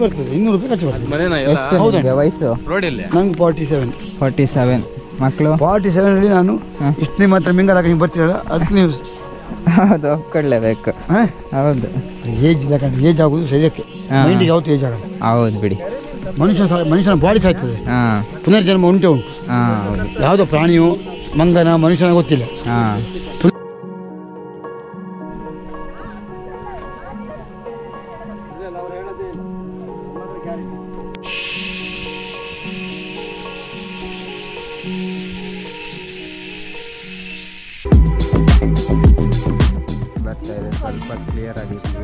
ಬರ್ತದೆ 200 ರೂಪಾಯಿ ಖರ್ಚು ಬರ್ತದೆ. ಎಷ್ಟು ನಿಮಗೆ ವಯಸ್ಸು? ನಂಗೆ 47. 47. ಮಕ್ಕಳು? 47 ಅಲ್ಲಿ ನಾನು ಇಷ್ಟು ನಿಮ್ಮ ಹತ್ರ ಮಿಂಗಲ್ ಹಾಕಿ ನೀವು ಬರ್ತೀರಲ್ಲ ಅದಕ್ಕೆ ನೀವು ಹೌದು ಒಪ್ಕೊಳ್ಳೇಬೇಕು. ಹೌದು ಏಜ್ ಇಲ್ಲ ಕಂಡು ಏಜ್ ಆಗೋದು ಶರೀರಕ್ಕೆ, ಮೈಂಡಿಗೆ ಯಾವತ್ತು ಏಜ್ ಆಗಲ್ಲ. ಹೌದು ಬಿಡಿ. ಮನುಷ್ಯನ ಬಾಡಿ ಸಾಯ್ತದೆ, ಪುನರ್ಜನ್ಮ ಉಂಟು. ಹೌದು. ಯಾವುದೋ ಪ್ರಾಣಿಯೋ ಮಂಗನ ಮನುಷ್ಯನ ಗೊತ್ತಿಲ್ಲ. ಬರ್ತಾ ಇದೆ, ಸ್ವಲ್ಪ ಕ್ಲಿಯರ್ ಆಗಿತ್ತು.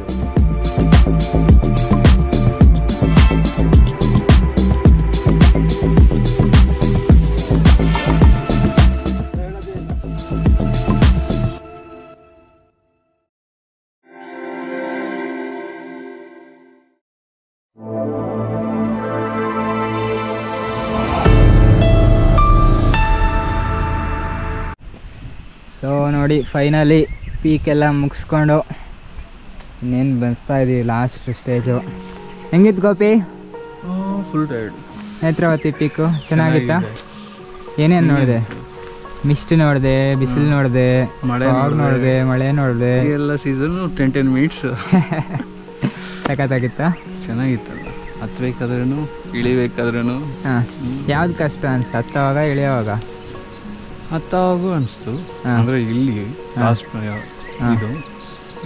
ಸೊ ನೋಡಿ, ಫೈನಲಿ ಪೀಕೆಲ್ಲ ಮುಗಿಸ್ಕೊಂಡು ಇನ್ನೇನು ಬರ್ತಾ ಇದ್ದೀವಿ ಲಾಸ್ಟ್ ಸ್ಟೇಜು. ಹೆಂಗಿತ್ತು Gopi? Full tired. Netravati peak ಚೆನ್ನಾಗಿತ್ತಾ? ಏನೇನು ನೋಡಿದೆ? ಮಿಸ್ಟ್ ನೋಡಿದೆ, ಬಿಸಿಲು ನೋಡಿದೆ, ಮಳೆ ನೋಡಿದೆ, ಮಳೆ ನೋಡಿದೆ. ಎಲ್ಲ ಸೀಸನ್ 10 ಮಿನಿಟ್ಸ್. ಸಖತ್ತಾಗಿತ್ತಾ? ಚೆನ್ನಾಗಿತ್ತಲ್ಲ, ಹತ್ಬೇಕಾದ್ರೂ ಇಳಿಬೇಕಾದ್ರೂ. ಹಾಂ, ಯಾವ್ದು ಕಷ್ಟ ಅನ್ಸ್ತು, ಹತ್ತವಾಗ ಇಳಿಯೋವಾಗ? ಹತ್ತವಾಗೂ ಅನಿಸ್ತು, ಅಂದರೆ ಇಲ್ಲಿ ಲಾಸ್ಟ್ ಇದು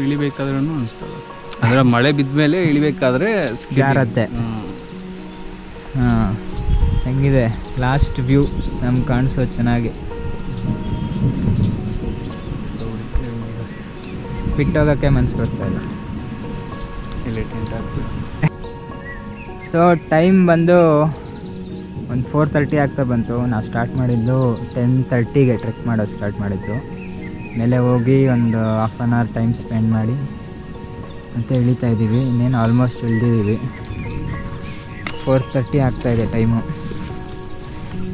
ಇಳಿಬೇಕಾದ್ರೂ ಅನಿಸ್ತಲ್ಲ. ಅಂದರೆ ಮಳೆ ಬಿದ್ದ ಮೇಲೆ ಇಳಿಬೇಕಾದ್ರೆ ಜಾರತ್ತೆ. ಹಾಂ, ಹೆಂಗಿದೆ ಲಾಸ್ಟ್ ವ್ಯೂ ನಮ್ಗೆ ಕಾಣಿಸೋದು ಚೆನ್ನಾಗಿ? ಬಿಟ್ಟೋಗೋಕ್ಕೆ ಮನಸ್ಸು ಬರ್ತಾ ಇಲ್ಲ. ಸೊ ಟೈಮ್ ಬಂದು ಒಂದು 4:30 ಆಗ್ತಾ ಬಂತು. ನಾವು ಸ್ಟಾರ್ಟ್ ಮಾಡಿದ್ದು 10:30ಗೆ ಟ್ರೆಕ್ ಮಾಡೋದು ಸ್ಟಾರ್ಟ್ ಮಾಡಿದ್ದು. ಮೇಲೆ ಹೋಗಿ ಒಂದು ½ ಆನ್ ಅವರ್ ಟೈಮ್ ಸ್ಪೆಂಡ್ ಮಾಡಿ ಮತ್ತು ಇಳಿತಾ ಇದ್ದೀವಿ. ಇನ್ನೇನು ಆಲ್ಮೋಸ್ಟ್ ಇಳಿದಿದ್ದೀವಿ. 4:30 ಆಗ್ತಾಯಿದೆ ಟೈಮು.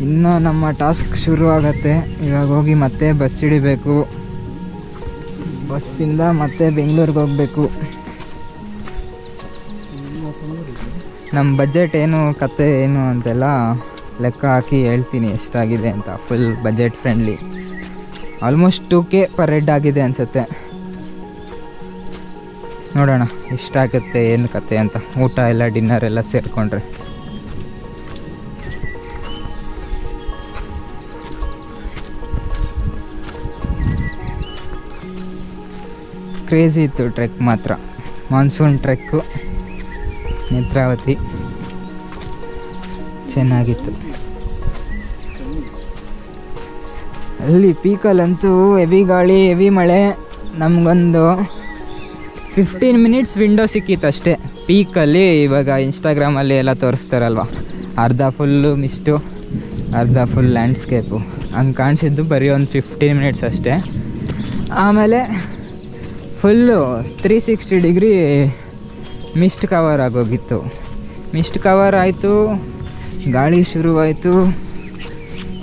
ಇನ್ನು ನಮ್ಮ ಟಾಸ್ಕ್ ಶುರು ಆಗುತ್ತೆ. ಇವಾಗ ಹೋಗಿ ಮತ್ತೆ ಬಸ್ ಹಿಡಿಬೇಕು. ಬಸ್ಸಿಂದ ಮತ್ತೆ ಬೆಂಗಳೂರಿಗೆ ಹೋಗಬೇಕು. ನಮ್ಮ ಬಜೆಟ್ ಏನು ಕತೆ ಏನು ಅಂತೆಲ್ಲ ಲೆಕ್ಕ ಹಾಕಿ ಹೇಳ್ತೀನಿ ಎಷ್ಟಾಗಿದೆ ಅಂತ. Full budget friendly. Almost 2K per head ಆಗಿದೆ ಅನಿಸುತ್ತೆ. ನೋಡೋಣ ಎಷ್ಟಾಗುತ್ತೆ ಏನು ಕತೆ ಅಂತ, ಊಟ ಎಲ್ಲ ಡಿನ್ನರ್ ಎಲ್ಲ ಸೇರಿಕೊಂಡ್ರೆ. ಕ್ರೇಜಿ ಇತ್ತು ಟ್ರೆಕ್ ಮಾತ್ರ. ಮಾನ್ಸೂನ್ ಟ್ರೆಕ್ಕು ನೇತ್ರಾವತಿ ಚೆನ್ನಾಗಿತ್ತು. ಅಲ್ಲಿ ಪೀಕಲ್ಲಂತೂ ಹೆವಿ ಗಾಳಿ, ಹೆವಿ ಮಳೆ. ನಮಗೊಂದು 15 ಮಿನಿಟ್ಸ್ ವಿಂಡೋ ಸಿಕ್ಕಿತ್ತು ಅಷ್ಟೇ ಪೀಕಲ್ಲಿ. ಇವಾಗ ಇನ್ಸ್ಟಾಗ್ರಾಮಲ್ಲಿ ಎಲ್ಲ ತೋರಿಸ್ತಾರಲ್ವ, ಅರ್ಧ ಫುಲ್ಲು ಮಿಸ್ಟು, ಅರ್ಧ ಫುಲ್ ಲ್ಯಾಂಡ್ಸ್ಕೇಪು. ಹಂಗೆ ಕಾಣಿಸಿದ್ದು ಬರೀ ಒಂದು 15 ಮಿನಿಟ್ಸ್ ಅಷ್ಟೇ. ಆಮೇಲೆ ಫುಲ್ಲು 360 ಡಿಗ್ರಿ ಮಿಸ್ಟ್ ಕವರ್ ಆಗೋಗಿತ್ತು. ಮಿಸ್ಟ್ ಕವರ್ ಆಯಿತು, ಗಾಳಿ ಶುರುವಾಯಿತು,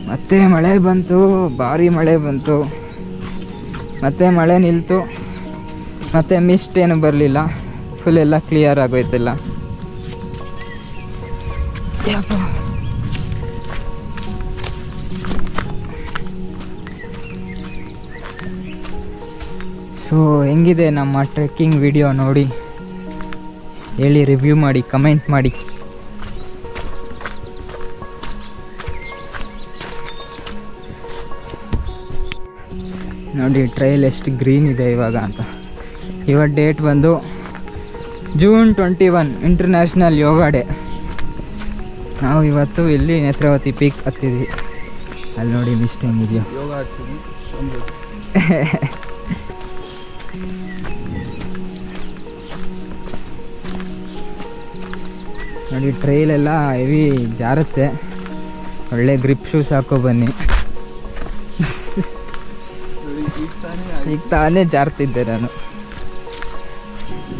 ಮತ್ತೆ ಮಳೆ ಬಂತು, ಭಾರಿ ಮಳೆ ಬಂತು. ಮತ್ತೆ ಮಳೆ ನಿಲ್ತು, ಮತ್ತು ಮಿಸ್ಟ್ ಏನು ಬರಲಿಲ್ಲ. ಫುಲ್ ಎಲ್ಲ ಕ್ಲಿಯರ್ ಆಗೋಯ್ತಿಲ್ಲ. ಸೊ ಹೆಂಗಿದೆ ನಮ್ಮ ಟ್ರೆಕ್ಕಿಂಗ್ ವಿಡಿಯೋ ನೋಡಿ ಹೇಳಿ, ರಿವ್ಯೂ ಮಾಡಿ, ಕಮೆಂಟ್ ಮಾಡಿ. ನೋಡಿ ಟ್ರೈಲ್ ಎಷ್ಟು ಗ್ರೀನ್ ಇದೆ ಇವಾಗ ಅಂತ. ಇವಾಗ ಡೇಟ್ ಬಂದು June 21 ಇಂಟರ್ನ್ಯಾಷನಲ್ ಯೋಗ ಡೇ. ನಾವು ಇವತ್ತು ಇಲ್ಲಿ ನೇತ್ರಾವತಿ ಪೀಕ್ ಹತ್ತಿದ್ವಿ. ಅಲ್ಲಿ ನೋಡಿ ಮಿಸ್ಟ್ ಹೆಂಗಿದೆಯೋ. ನೋಡಿ ಟ್ರೈಲೆಲ್ಲ ಹೆವಿ ಜಾರುತ್ತೆ. ಒಳ್ಳೆ ಗ್ರಿಪ್ ಶೂಸ್ ಹಾಕೋ ಬನ್ನಿ. ಈಗ ತಾನೇ ಜಾರ್ತಿದ್ದೆ ನಾನು.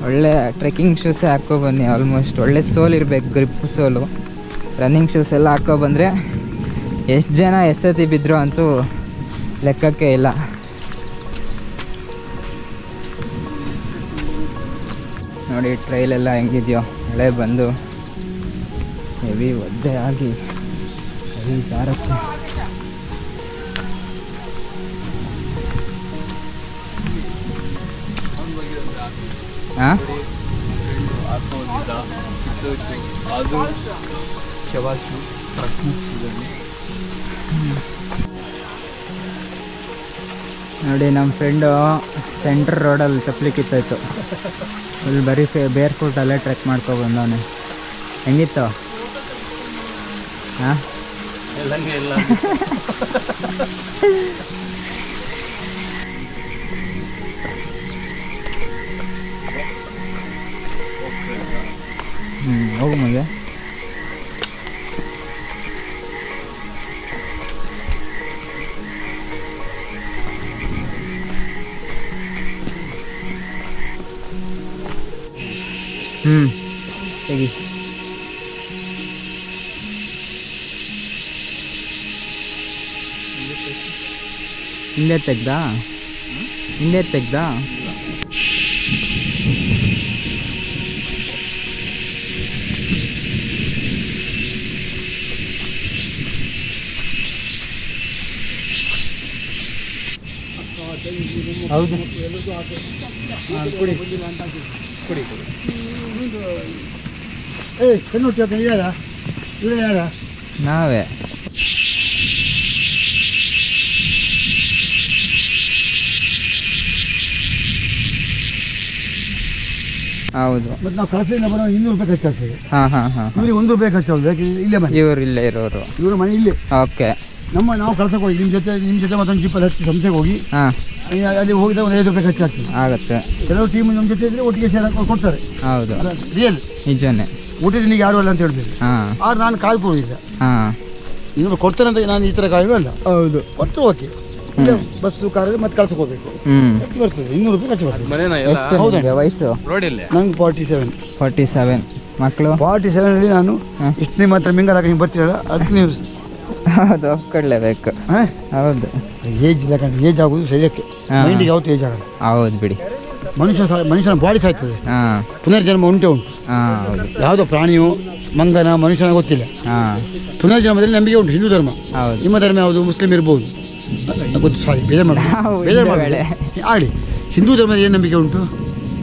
ಒಳ್ಳೆ ಟ್ರೆಕ್ಕಿಂಗ್ ಶೂಸೇ ಹಾಕೋ ಬನ್ನಿ. ಆಲ್ಮೋಸ್ಟ್ ಒಳ್ಳೆ ಸೋಲ್ ಇರಬೇಕು, ಗ್ರಿಪ್ ಸೋಲು. ರನ್ನಿಂಗ್ ಶೂಸ್ ಎಲ್ಲ ಹಾಕೋ ಬಂದರೆ ಎಷ್ಟು ಜನ ಎಸ್ಸತಿ ಬಿದ್ದರು ಅಂತೂ ಲೆಕ್ಕಕ್ಕೆ ಇಲ್ಲ. ನೋಡಿ ಟ್ರೈಲೆಲ್ಲ ಹೆಂಗಿದೆಯೋ ಮಳೆ ಬಂದು ಹೆವಿ ಒದ್ದೆ ಆಗಿ ಹೆವಿ ಜಾರಕ್ಕೆ ಹಾಂ ನೋಡಿ ನಮ್ಮ ಫ್ರೆಂಡು ಸೆಂಟ್ರ್ ರೋಡಲ್ಲಿ ಚಪ್ಪಲಿಕ್ಕಿತ್ತಾಯಿತು ಇಲ್ಲಿ ಬರೀ ಬೇರ್ ಫುಟಲ್ಲೇ ಟ್ರೆಕ್ ಮಾಡ್ಕೊಬಂದವನೆ. ಹೆಂಗಿತ್ತು? ಹಾಂ ಹೋಗು ಮುಂದೆ. ತೆಗಿ. ಹಿಂದೆ ತೆಗ್ದಾ? ಹಿಂದೆ ತೆಗ್ದಾ? ಹೌದು ಕುಡಿ ಕುಡಿ ಕುಡಿ. ನಾವೇ ಹೌದು. ಮತ್ತು ನಾವು ಕಳಸದಿಂದ ಬರೋ 200 ರೂಪಾಯಿ ಖರ್ಚಾಗ್ತದೆ. ಹಾಂ ಹಾಂ ಹಾಂ ಇವ್ರಿಗೆ 1 ರೂಪಾಯಿ ಖರ್ಚಾಗ್ತದೆ. ಇಲ್ಲೇ ಮನೆ, ಇವ್ರು ಇಲ್ಲೇ ಇರೋರು. ಇವರು ಮನೆ ಇಲ್ಲೇ. ಓಕೆ. ನಾವು ಕಳ್ಸಕ್ಕೆ ಹೋಗಿ ನಿಮ್ಮ ಜೊತೆ ಮತ್ತೊಂದು ಜಿಪ್ಪಲ್ಲಿ ಹಚ್ಚಿ ಸಂಸ್ಥೆಗೆ ಹೋಗಿ ಹಾಂ ಅಲ್ಲಿ ಹೋಗಿದಾಗ ಒಂದು 5 ರೂಪಾಯಿ ಖರ್ಚಾಗ್ತದೆ. ಆಗುತ್ತೆ. ಕೆಲವು ಟೀಮ್ ನಮ್ಮ ಜೊತೆ ಇದ್ರೆ ಒಟ್ಟಿಗೆ ಸೇರಿ ಕೊಡ್ತಾರೆ. ಹೌದು ರಿಯಲ್ ನಿಜನೇ. ಊಟದ ನಿನಗೆ ಯಾರು ಅಲ್ಲ ಅಂತ ಹೇಳ್ತೀವಿ. ಹಾಂ ಆದ್ರೆ ನಾನು ಕಾಯ್ಕೊಂಡಿದ್ದೆ. ಹಾಂ ಇನ್ನೊಬ್ಬರು ಕೊಡ್ತಾರೆ ಅಂತ ನಾನು ಈ ಥರ ಕಾಯುವ ಅಲ್ಲ. ಹೌದು ಕೊಟ್ಟು ಓಕೆ. ಬಸ್ಸು ಕಾರಲ್ಲಿ ಮತ್ತೆ ಕಳ್ಸಕ್ಕೆ ಹೋಗ್ಬೇಕು. ಬರ್ತದೆ 200 ರೂಪಾಯಿ ಖರ್ಚು ಬರ್ತದೆ. ಹೌದಾ? ವಯಸ್ಸು ನಂಗೆ 47. 47. ಮಕ್ಕಳು 47 ನಾನು ಇಷ್ಟು ನಿಮ್ಮ ಹತ್ರ ಮಿಂಗಲ್ ಹಾಕಿ ಹಿಂಗೆ ಬರ್ತೀರಲ್ಲ ಅದಕ್ಕೆ ನೀವು ಹೌದು ಒಪ್ಕೊಳ್ಳೇಬೇಕು. ಹೌದು ಏಜ್ ಇಲ್ಲ ಕಂಡು ಏಜ್ ಆಗೋದು ಶರೀರಕ್ಕೆ, ಮೈಂಡಿಗೆ ಯಾವತ್ತು ಏಜ್ ಆಗಲ್ಲ. ಹೌದು ಬಿಡಿ. ಮನುಷ್ಯನ ಬಾಡಿ ಸಾಯ್ತದೆ. ಹಾಂ ಪುನರ್ಜನ್ಮ ಉಂಟು. ಹಾಂ ಹೌದು. ಯಾವುದೋ ಪ್ರಾಣಿಯೋ ಮಂಗನ ಮನುಷ್ಯನ ಗೊತ್ತಿಲ್ಲ. ಹಾಂ ಪುನರ್ಜನ್ಮದಲ್ಲಿ ನಂಬಿಕೆ ಉಂಟು. ಹಿಂದೂ ಧರ್ಮ. ಹೌದು. ನಿಮ್ಮ ಧರ್ಮ ಯಾವುದು? ಮುಸ್ಲಿಮ್ ಇರ್ಬೋದು. ಗೊತ್ತು. ಸಾರಿ ಬೇಜಾರು ಮಾಡಿ ಆಗಲಿ. ಹಿಂದೂ ಧರ್ಮದಲ್ಲಿ ಏನು ನಂಬಿಕೆ ಉಂಟು?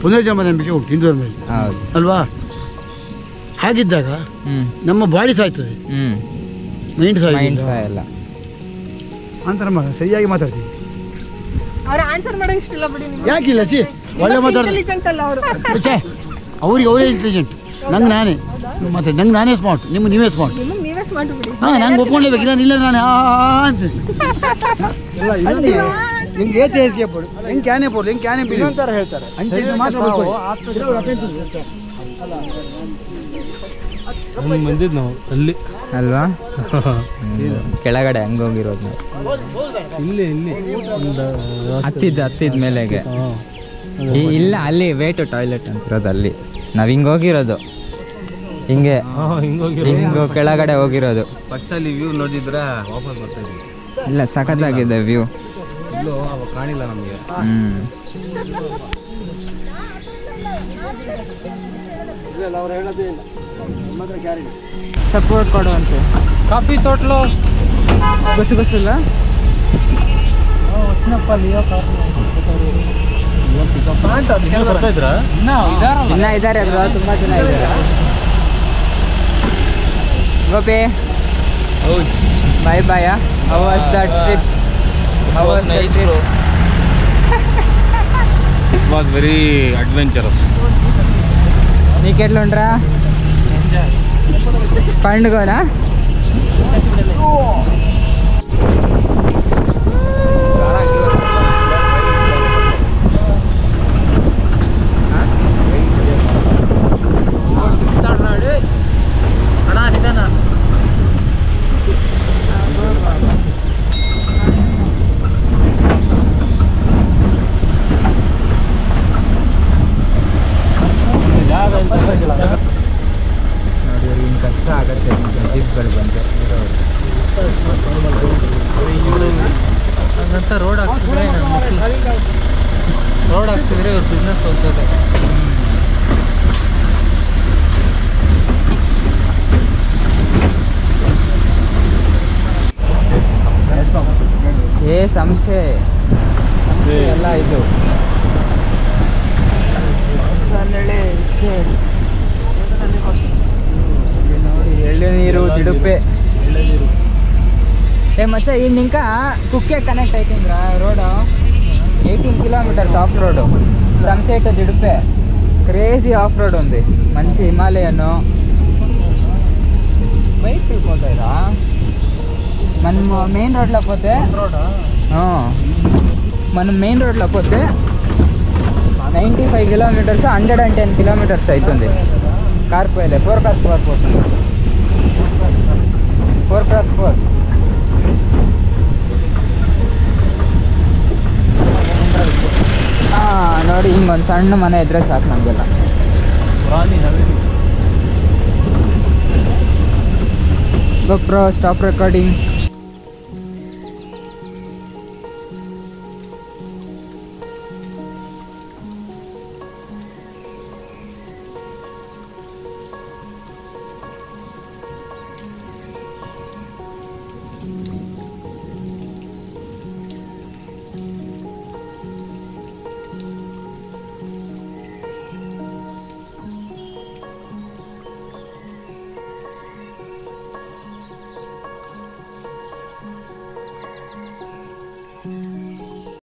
ಪುನರ್ಜನ್ಮ ನಂಬಿಕೆ ಉಂಟು ಹಿಂದೂ ಧರ್ಮದಲ್ಲಿ. ಹೌದು ಅಲ್ವಾ? ಹಾಗಿದ್ದಾಗ ನಮ್ಮ ಬಾಡಿ ಸಾಯ್ತದೆ, ಮೈಂಡ್ ಸಾಯಲ್ಲ ಅಂತ. ನಮ್ಮ ಸರಿಯಾಗಿ ಮಾತಾಡ್ತೀವಿ. ಯಾಕಿಲ್ಲ ಸಿ ಒಳ್ಳೆ ಮಾತಾಡ್ತಾರೆ. ಅವ್ರಿಗೆ ಅವರೇ ಇಂಟೆಲಿಜೆಂಟ್, ನಂಗೆ ನಾನೇ ಮಾತಾಡಿ. ನಂಗೆ ನಾನೇ ಸ್ಮಾರ್ಟ್, ನೀವೇ ಸ್ಮಾರ್ಟ್. ಹಾಂ ನಂಗೆ ಒಪ್ಕೊಳ್ಳೇಬೇಕು. ನಾನು ಇಲ್ಲ ನಾನು ಅಂತ ಹಿಂಗೆ ಏತಿಗೆ ಪಡು ಹೆಂಗೆ ಕ್ಯಾನೆ ಪೋಡು ಹೆಂಗೆ ಕ್ಯಾನೆ ಬಿಡಿ ಅಂತಾರೆ ಹೇಳ್ತಾರೆ. ಬಂದಿದ್ದು ನಾವು ಅಲ್ಲಿ ಅಲ್ವಾ? ಕೆಳಗಡೆ ಹಂಗೋಗಿರೋದು ಇಲ್ಲಿ ಹತ್ತಿದ ಮೇಲೆಗೆ. ಇಲ್ಲ ಅಲ್ಲಿ ವೇಟು ಟಾಯ್ಲೆಟ್ ಅಂತಿರೋದು ಅಲ್ಲಿ. ನಾವು ಹಿಂಗೆ ಹೋಗಿರೋದು, ಹಿಂಗೆ ಹಿಂಗೆ ಕೆಳಗಡೆ ಹೋಗಿರೋದು. ಫಸ್ಟಲ್ಲಿ ವ್ಯೂ ನೋಡಿದ್ರೆ ವಾಪಸ್ ಬರ್ತಾ ಇದ್ವಿ. ಇಲ್ಲ ಸಖತ್ತಾಗಿದೆ ವ್ಯೂ. ಇಲ್ಲೂ ಕಾಣಿಲ್ಲ ನಮಗೆ. ಸಪೋರ್ಟ್ ಕೊಡುವಂತೆ ಕಾಫಿ ತೋಟ್ಲು ಗೊಸಿಲ್ಲ. ಇನ್ನ ಇದ್ದಾರೆ ಅಲ್ವಾ? ತುಂಬ ಜನ ಇದ್ದಾರೆ. Gopi bye bye. How was the trip? How was nice, bro. It was very adventurous. నీకెట్లుండ్రా? పండుగనా? ನೋಡಿ ಇನ್ನು ಕಷ್ಟ ಆಗತ್ತೆ ಜೀಪ್ಗಳು ಬಂದು ಹಂಗಂತ ರೋಡ್ ಹಾಕ್ಸಿದ್ರೆ ರೋಡ್ ಹಾಕ್ಸಿದ್ರೆ ಇವ್ರ ಬಿಸ್ನೆಸ್ ಹೋಗ್ತದೆ. ಸಂಶಯ ಎಲ್ಲ ಇದು ಹೊಸನಳ್ಳಿ ಎಸ್ಟೇಟ್. ನೋಡಿ ಎಳ್ನೀರು ದಿಡುಪೆ. ಮಚ್ಚ ಇಲ್ಲಿ ನಿಂಕ ಕುಕ್ಕೆ ಕನೆಕ್ಟ್ ಆಯ್ತಿಂದ್ರ road 18 kilometres off road sunset Didupe crazy off road ఉంది. మంచి హిమాలయన్ బైక్ వెళ్ళిపోతాయిరా. మనం మెయిన్ రోడ్లో పోతే మనం మెయిన్ రోడ్లో పోతే 95 కిలోమీటర్స్ 110 కిలోమీటర్స్ అవుతుంది. కార్ పోయలే 4x4 పోతుంది. 4x4 ನೋಡಿ ಹಿಂಗೊಂದು ಸಣ್ಣ ಮನೆ ಇದ್ರೆ ಸಾಕು ನಮಗೆಲ್ಲ. GoPro stop recording.